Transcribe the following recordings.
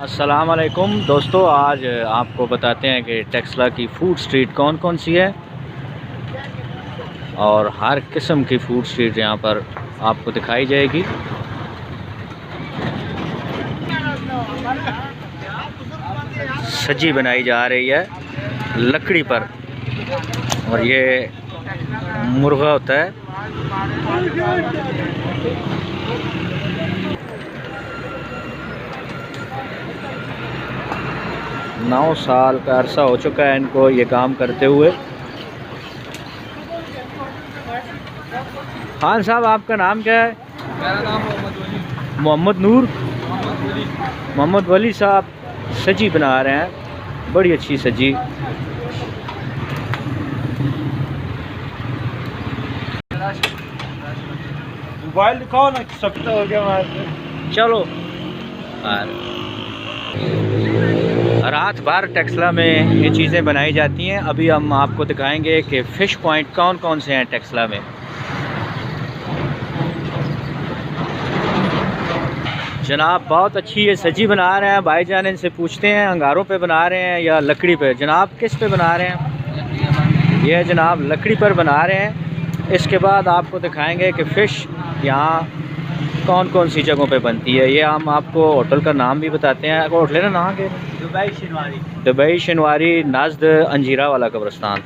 अस्सलाम वालेकुम दोस्तों, आज आपको बताते हैं कि टेक्सला की फ़ूड स्ट्रीट कौन कौन सी है और हर किस्म की फ़ूड स्ट्रीट यहाँ पर आपको दिखाई जाएगी। सब्जी बनाई जा रही है लकड़ी पर और ये मुर्गा होता है। 9 साल का अरसा हो चुका है इनको ये काम करते हुए। खान साहब, आपका नाम क्या है? मेरा नाम मोहम्मद मोहम्मद नूर। वली। मोहम्मद वली साहब सब्जी बना रहे हैं, बड़ी अच्छी सब्जी। मोबाइल दिखाओ ना, सब तो हो गया। चलो, रात भर टेक्सला में ये चीज़ें बनाई जाती हैं। अभी हम आपको दिखाएंगे कि फ़िश पॉइंट कौन कौन से हैं टेक्सला में। जनाब बहुत अच्छी ये सब्जी बना रहे हैं भाईजान, इनसे पूछते हैं अंगारों पे बना रहे हैं या लकड़ी पे। जनाब किस पे बना रहे हैं? ये जनाब लकड़ी पर बना रहे हैं। इसके बाद आपको दिखाएंगे कि फ़िश यहाँ कौन कौन सी जगहों पे बनती है। ये हम आपको होटल का नाम भी बताते हैं। होटल ना नाम के दुबई शनवारी नज़द अंजीरा वाला कब्रिस्तान।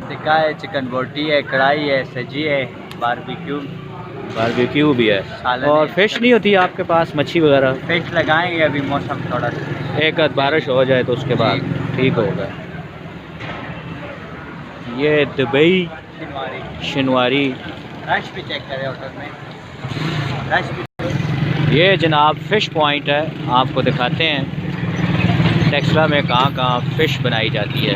टिक्का है, चिकन बोटी है, कढ़ाई है, सब्जी है, बारबेक्यू भी है। और फ़िश नहीं होती आपके पास, मच्छी वगैरह? फिश लगाएंगे अभी, मौसम थोड़ा एक आध बारिश हो जाए तो उसके बाद ठीक होगा। ये दुबई शनवारी रश भी चेक करें होटल में, रश भी। ये जनाब फ़िश पॉइंट है, आपको दिखाते हैं टेक्सला में कहाँ कहाँ फ़िश बनाई जाती है।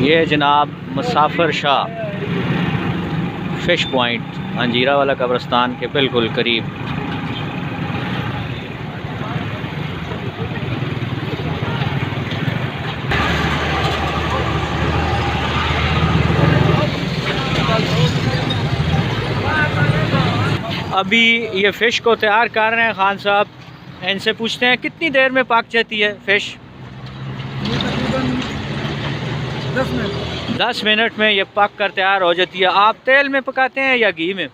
ये जनाब मुसाफिर शाह फ़िश पॉइंट अंजीरा वाला कब्रिस्तान के बिल्कुल करीब। अभी ये फ़िश को तैयार कर रहे हैं खान साहब। इनसे पूछते हैं कितनी देर में पक जाती है फ़िश? 10 मिनट में ये पक कर तैयार हो जाती है। आप तेल में पकाते हैं या घी में?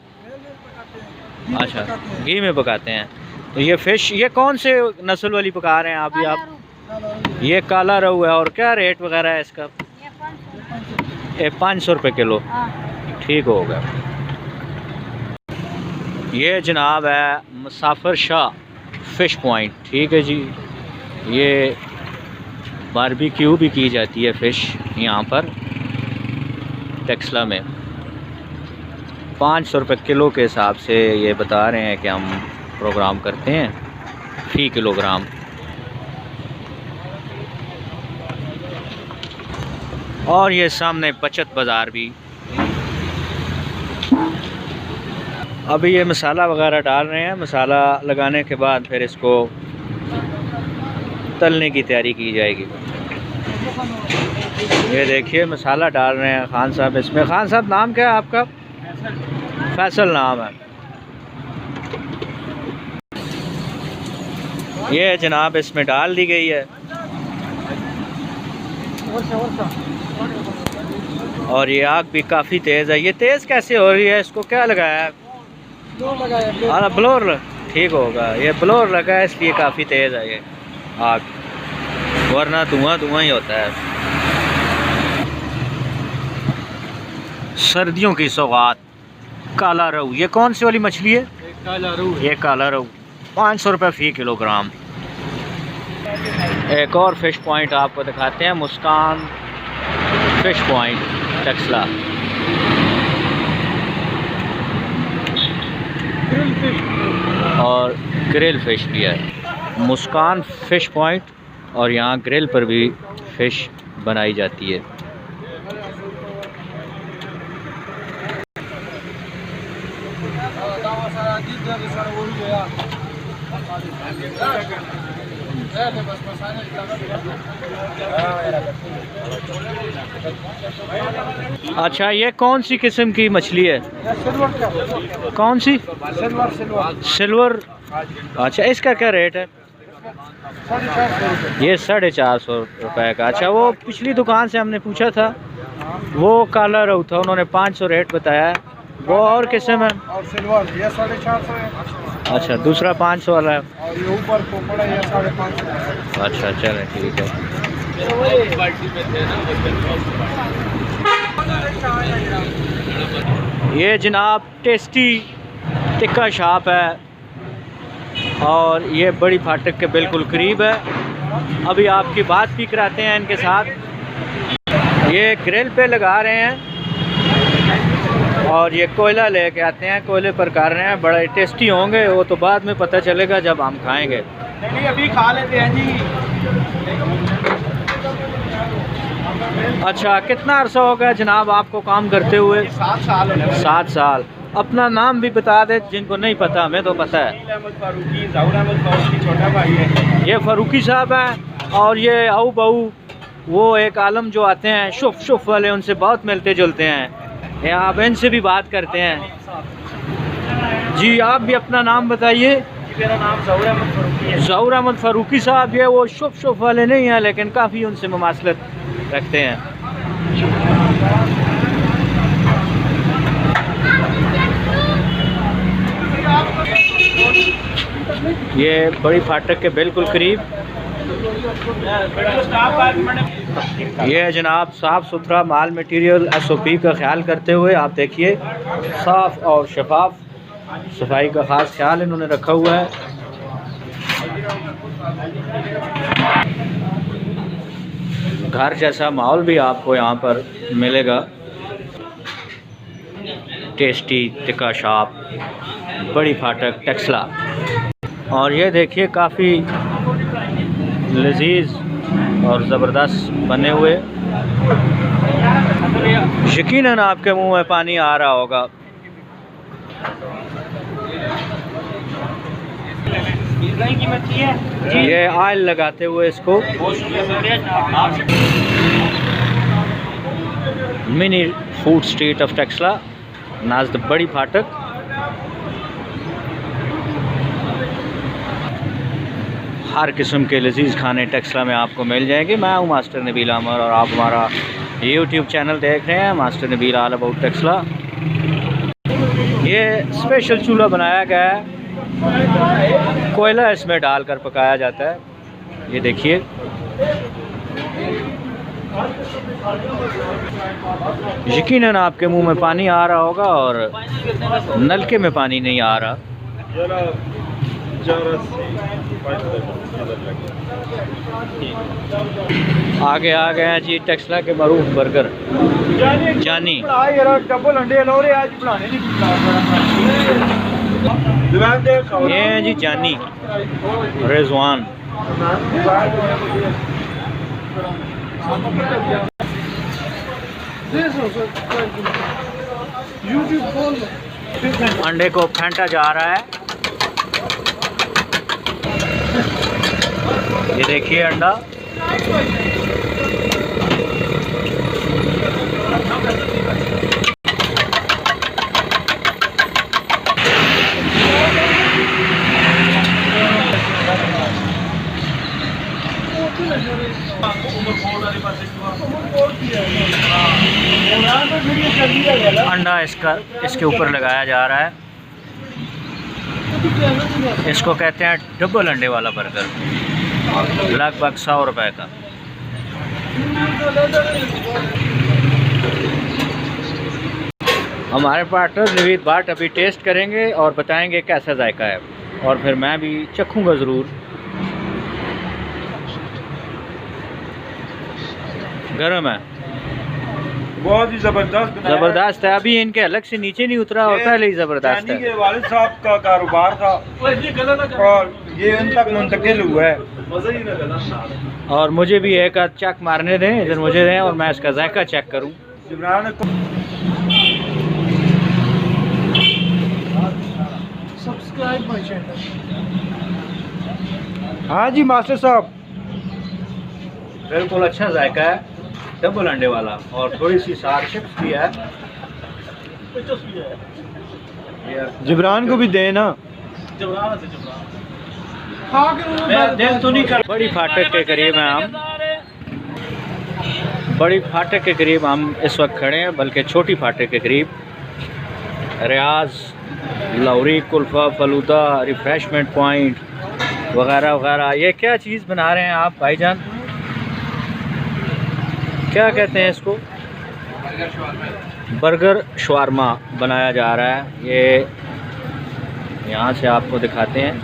अच्छा, घी में पकाते हैं। तो ये फ़िश ये कौन से नस्ल वाली पका रहे हैं अभी आप? ये काला रहू है। और क्या रेट वगैरह है इसका? ये 500 रुपये किलो। ठीक होगा। ये जनाब है मुसाफिर शाह फ़िश पॉइंट। ठीक है जी। ये बारबेक्यू भी की जाती है फ़िश यहाँ पर टेक्सला में। 500 रुपये किलो के हिसाब से ये बता रहे हैं कि हम प्रोग्राम करते हैं फ़ी किलोग्राम। और ये सामने बचत बाज़ार भी। अभी ये मसाला वगैरह डाल रहे हैं। मसाला लगाने के बाद फिर इसको तलने की तैयारी की जाएगी। ये देखिए मसाला डाल रहे हैं खान साहब इसमें। खान साहब नाम क्या है आपका? फैसल नाम है। ये जनाब इसमें डाल दी गई है और ये आग भी काफ़ी तेज़ है। ये तेज़ कैसे हो रही है? इसको क्या लगाया है? ब्लोर। ठीक होगा, ये ब्लोर लगा है इसलिए काफ़ी तेज़ है ये आग, वरना धुआं धुआं ही होता है। सर्दियों की सौगात काला रहू। ये कौन सी वाली मछली है? काला रहू। ये काला रहू 500 रुपये फ़ी किलोग्राम। एक और फ़िश पॉइंट आपको दिखाते हैं, मुस्कान फ़िश पॉइंट टेक्सला। और ग्रिल फ़िश भी है। मुस्कान फ़िश पॉइंट और यहाँ ग्रिल पर भी फ़िश बनाई जाती है। अच्छा, ये कौन सी किस्म की मछली है? कौन सी? सिल्वर अच्छा, इसका क्या रेट है? ये 450 रुपये का। अच्छा, वो पिछली दुकान से हमने पूछा था, वो काला रहू था, उन्होंने 500 रेट बताया। वो और किस्म है? और सिल्वर ये 450 है। अच्छा, दूसरा 500 वाला है। और ये ऊपर पोपड़ा ये 550 है। अच्छा, चलें ठीक है। ये जनाब टेस्टी टिक्का शॉप है और ये बड़ी फाटक के बिल्कुल करीब है। अभी आपकी बात भी कराते हैं इनके साथ। ये ग्रिल पे लगा रहे हैं और ये कोयला लेके आते हैं, कोयले पर कर रहे हैं। बड़े टेस्टी होंगे वो तो बाद में पता चलेगा जब हम खाएंगे। नहीं अभी खा लेते हैं जी। अच्छा, कितना अरसा हो गया जनाब आपको काम करते हुए? 7 साल हो गए। 7 साल। अपना नाम भी बता दे, जिनको नहीं पता, हमें तो पता है। ज़हूर अहमद फारूकी छोटा भाई है। ये फारूकी साहब हैं और ये आओ बहू वो एक आलम जो आते हैं शुफ शुफ वाले, उनसे बहुत मिलते जुलते हैं। ये आप इनसे भी बात करते हैं जी। आप भी अपना नाम बताइए। मेरा नाम ज़हूर अहमद फारूकी है। ज़हूर अहमद फारूकी साहब, ये वो शुफ शुफ वाले नहीं हैं लेकिन काफ़ी उनसे मुमासलत रखते हैं। ये बड़ी फाटक के बिल्कुल करीब ये जनाब साफ़ सुथरा माल मटेरियल SOP का ख्याल करते हुए आप देखिए, साफ़ और शफाफ सफाई का ख़ास ख्याल इन्होंने रखा हुआ है। घर जैसा माहौल भी आपको यहाँ पर मिलेगा। टेस्टी टिक्का शॉप, बड़ी फाटक, टेक्सला। और ये देखिए काफ़ी लजीज और ज़बरदस्त बने हुए। यकीनन आपके मुंह में पानी आ रहा होगा। ये ऑयल लगाते हुए इसको mini food street of Taxila, Naaz the बड़ी फाटक। हर किस्म के लजीज खाने टेक्सला में आपको मिल जाएंगे। मैं हूँ मास्टर नबील आमर और आप हमारा YouTube चैनल देख रहे हैं, master Nabeel all about Taxila. ये स्पेशल चूल्हा बनाया गया है, कोयला इसमें डालकर पकाया जाता है। ये देखिए, यकीनन आपके मुंह में पानी आ रहा होगा और नलके में पानी नहीं आ रहा। आगे आ गए हैं जी टेक्सला के मरूफ बर्गर जानी। डबल अंडे आज बनाने ये हैं जी जानी रिजवान। अंडे को फेंटा जा रहा है। ये देखिए अंडा। अंडा इसके ऊपर लगाया जा रहा है। इसको कहते हैं डबल अंडे वाला बर्गर, लगभग 100 रुपए का। हमारे पार्टनर नवीद भाट अभी टेस्ट करेंगे और बताएंगे कैसा जायका है, और फिर मैं भी चखूँगा ज़रूर। गरम है, बहुत ही जबरदस्त है। अभी इनके अलग से नीचे नहीं उतरा और पहले ही जबरदस्त है। ये वालिद साहब का कारोबार था और ये इन तक मुंतकिल हुआ है। और मुझे भी एक आध चेक मारने दें, इधर मुझे दें और मैं इसका जायका चेक करूं। हाँ जी मास्टर साहब, बिल्कुल अच्छा जायका है, डबल अंडे वाला, और थोड़ी सी सार चिप्स भी है। जिब्रान को भी देना। बड़ी फाटक के करीब हैं हम, बड़ी फाटक के करीब हम इस वक्त खड़े हैं, बल्कि छोटी फाटक के करीब। रियाज, लाहौरी कुल्फ़ा, फलूदा, रिफ़्रेशमेंट पॉइंट वगैरह वगैरह। ये क्या चीज़ बना रहे हैं आप भाईजान? क्या कहते हैं इसको? बर्गर शवारमा बनाया जा रहा है। ये यहाँ से आपको दिखाते हैं,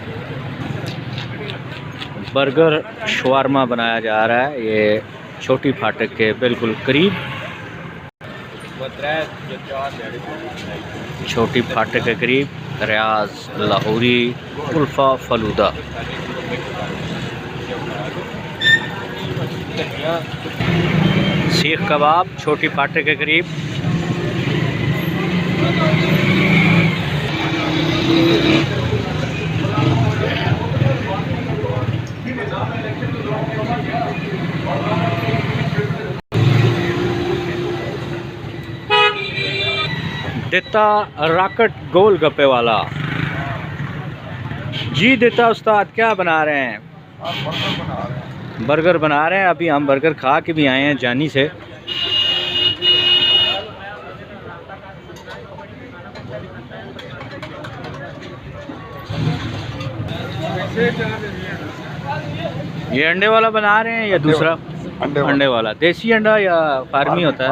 बर्गर शवारमा बनाया जा रहा है। ये छोटी फाटक के बिल्कुल करीब, छोटी फाटक के करीब रियाज, लाहौरी कुल्फ़ा, फलूदा। सीख कबाब छोटी फाटक के करीब। दिता राकट गोल गप्पे वाला। जी दिता उस्ताद, क्या बना रहे हैं? बर्गर बना रहे हैं। अभी हम बर्गर खा के भी आए हैं जानी से। ये अंडे वाला बना रहे हैं या दूसरा? अंडे वाला। देसी अंडा या फार्मी होता है?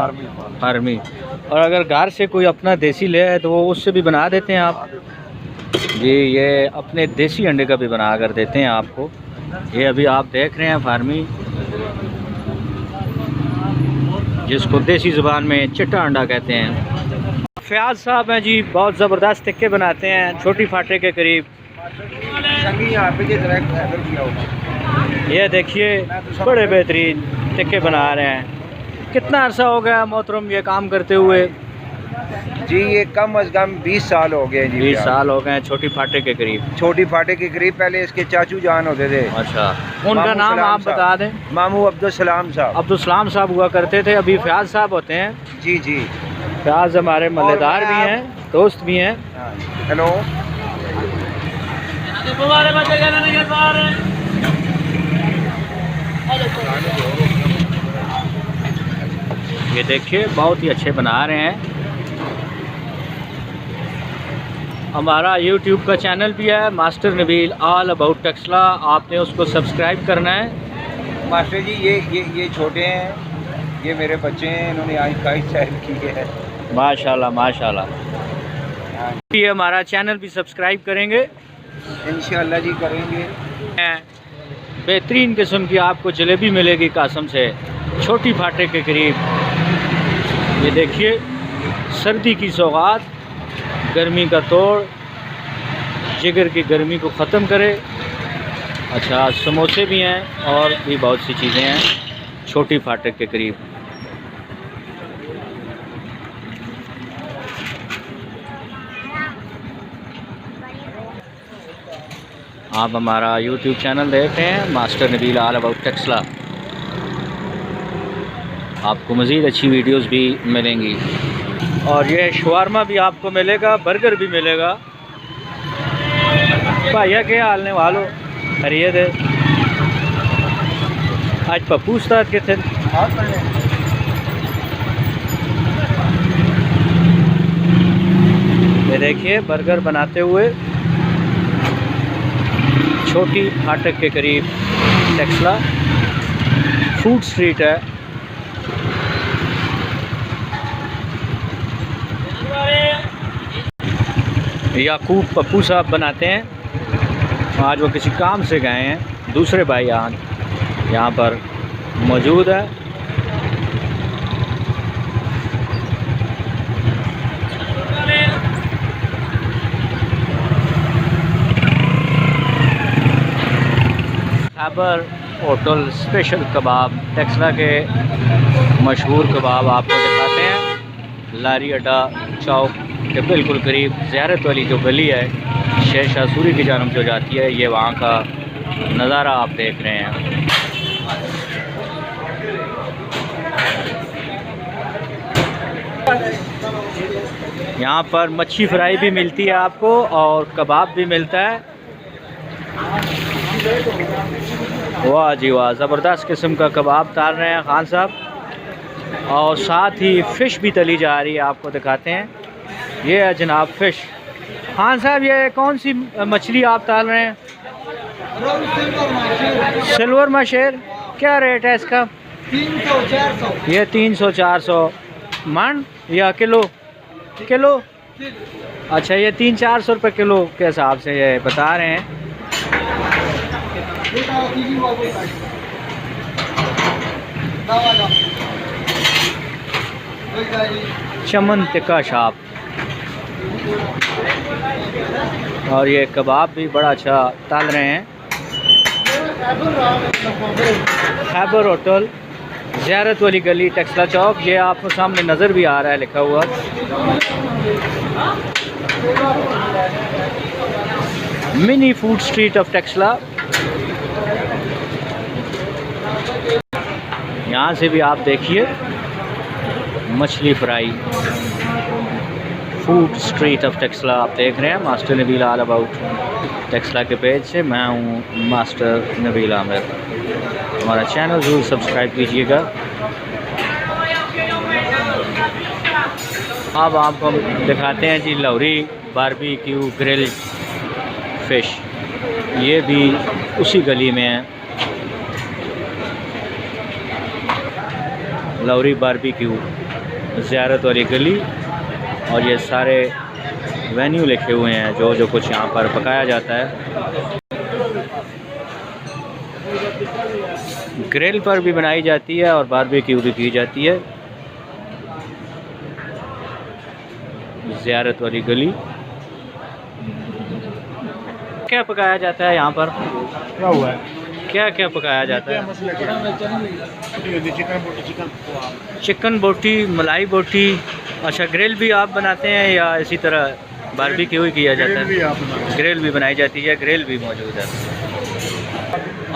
फार्मी। और अगर घर से कोई अपना देसी ले आए तो वो उससे भी बना देते हैं आप? जी, ये अपने देसी अंडे का भी बना कर देते हैं आपको। ये अभी आप देख रहे हैं फार्मी, जिसको देसी ज़ुबान में चिट्टा अंडा कहते हैं। फयाज साहब हैं जी, बहुत ज़बरदस्त टिक्के बनाते हैं छोटी फाटे के करीब। ये देखिए बड़े बेहतरीन टिक्के बना रहे हैं। कितना अरसा हो गया मोहतरम ये काम करते हुए? जी ये कम अज़ कम 20 साल हो गए जी। 20 साल हो गए। छोटी फाटे के करीब? छोटी फाटे के करीब। पहले इसके चाचू जान होते थे। अच्छा, उनका नाम आप बता दें? मामू अब्दुल सलाम साहब। अब्दुल सलाम साहब हुआ करते थे। अभी फयाज साहब होते हैं। जी जी, फयाज हमारे मल्लेदार भी हैं, दोस्त भी हैं। हेलो। ये देखिए बहुत ही अच्छे बना रहे हैं। हमारा YouTube का चैनल भी है, master Nabeel all about Taxila. आपने उसको सब्सक्राइब करना है। मास्टर जी ये छोटे हैं, ये मेरे बच्चे हैं, इन्होंने आज का स्टाइल की है। माशाल्लाह माशाल्लाह। ये हमारा चैनल भी सब्सक्राइब करेंगे इंशाअल्लाह जी, करेंगे। बेहतरीन किस्म की आपको जलेबी मिलेगी कासम से, छोटी फाटे के करीब। ये देखिए सर्दी की सौगात, गर्मी का तोड़, जिगर की गर्मी को ख़त्म करे। अच्छा, समोसे भी हैं और भी बहुत सी चीज़ें हैं छोटी फाटक के करीब। आप हमारा YouTube चैनल देख रहे हैं, master Nabeel all about Taxila. आपको मज़ीद अच्छी वीडियोस भी मिलेंगी। और ये शवारमा भी आपको मिलेगा, बर्गर भी मिलेगा। भैया के हालने वालों खरीद है। आज पप्पू उस्ताद के थे। ये देखिए बर्गर बनाते हुए छोटी फाटक के करीब टेक्सला फूड स्ट्रीट है। याकूब पप्पू साहब बनाते हैं। आज वो किसी काम से गए हैं, दूसरे भाई यहाँ पर मौजूद है। खैबर होटल स्पेशल कबाब, टेक्सला के मशहूर कबाब आपको दिखाते हैं। लारी अड्डा चौक के बिल्कुल करीब ज़ियारत वाली जो गली है शेर शाह सूरी की जानब जो जाती है, ये वहाँ का नज़ारा आप देख रहे हैं। यहाँ पर मच्छी फ्राई भी मिलती है आपको और कबाब भी मिलता है। वाह जी वाह, ज़बरदस्त किस्म का कबाब ताल रहे हैं खान साहब, और साथ ही फ़िश भी तली जा रही है, आपको दिखाते हैं। ये है जनाब फ़िश। खान साहब ये कौन सी मछली आप ताल रहे हैं? सिल्वर मशेर। क्या रेट है इसका? 300-400। ये 300-400 मन या किलो? किलो। अच्छा, ये 300-400 रुपये किलो के हिसाब से ये बता रहे हैं। चमन टिक्का शाप। और ये कबाब भी बड़ा अच्छा तल रहे हैं। खैबर होटल, ज़ियारत वाली गली, टेक्सला चौक। ये आपको सामने नज़र भी आ रहा है लिखा हुआ। Mini food street of Taxila. यहाँ से भी आप देखिए मछली fry. Food street of Taxila आप देख रहे हैं। Master Nabeel all about Taxila के पेज से मैं हूँ मास्टर नबील आमिर। हमारा चैनल ज़रूर सब्सक्राइब कीजिएगा। अब आपको दिखाते हैं जी लौरी बारबेक्यू ग्रिल फ़िश। ये भी उसी गली में है, लौरी बारबेक्यू, ज़ियारत वाली गली। और ये सारे वेन्यू लिखे हुए हैं जो जो कुछ यहाँ पर पकाया जाता है। ग्रिल पर भी बनाई जाती है और बारबेक्यू भी की जाती है। ज़ियारत वाली गली। क्या पकाया जाता है यहाँ पर? क्या हुआ है? क्या क्या पकाया जाता है? चिकन बोटी, मलाई बोटी। अच्छा, ग्रिल भी आप बनाते हैं या इसी तरह बारबेक्यू ही किया जाता है? ग्रिल भी बनाई जाती है, ग्रिल भी मौजूद है।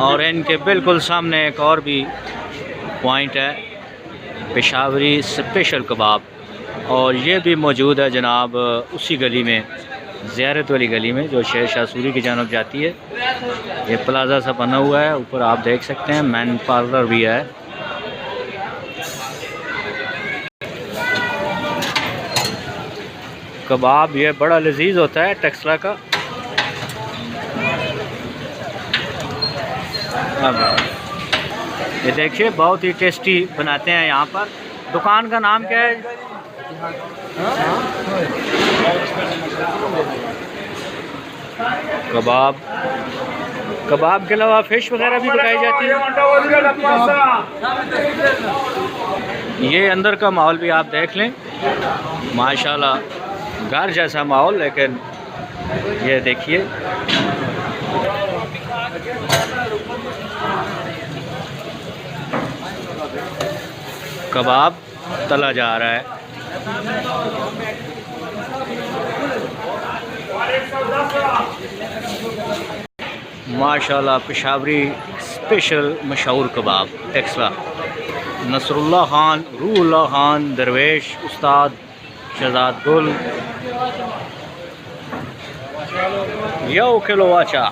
और इनके बिल्कुल सामने एक और भी पॉइंट है, पेशावरी स्पेशल कबाब। और ये भी मौजूद है जनाब उसी गली में, ज़ियारत वाली गली में, जो शेर शाह सूरी की जानब जाती है। ये प्लाजा सा बना हुआ है, ऊपर आप देख सकते हैं मैन पार्लर भी है। कबाब ये बड़ा लजीज होता है टेक्सला का। ये देखिए बहुत ही टेस्टी बनाते हैं यहाँ पर। दुकान का नाम क्या है? कबाब। कबाब के अलावा फ़िश वगैरह भी पकाई जाती है। ये अंदर का माहौल भी आप देख लें, माशाल्लाह घर जैसा माहौल। लेकिन ये देखिए कबाब तला जा रहा है। माशाल्लाह पेशावरी स्पेशल मशहूर कबाब टेक्सला। नसरुल्लाह खान, रूहुल्लाह खान, दरवेश, उस्ताद शहजाद गुल, यो किलो वाचा।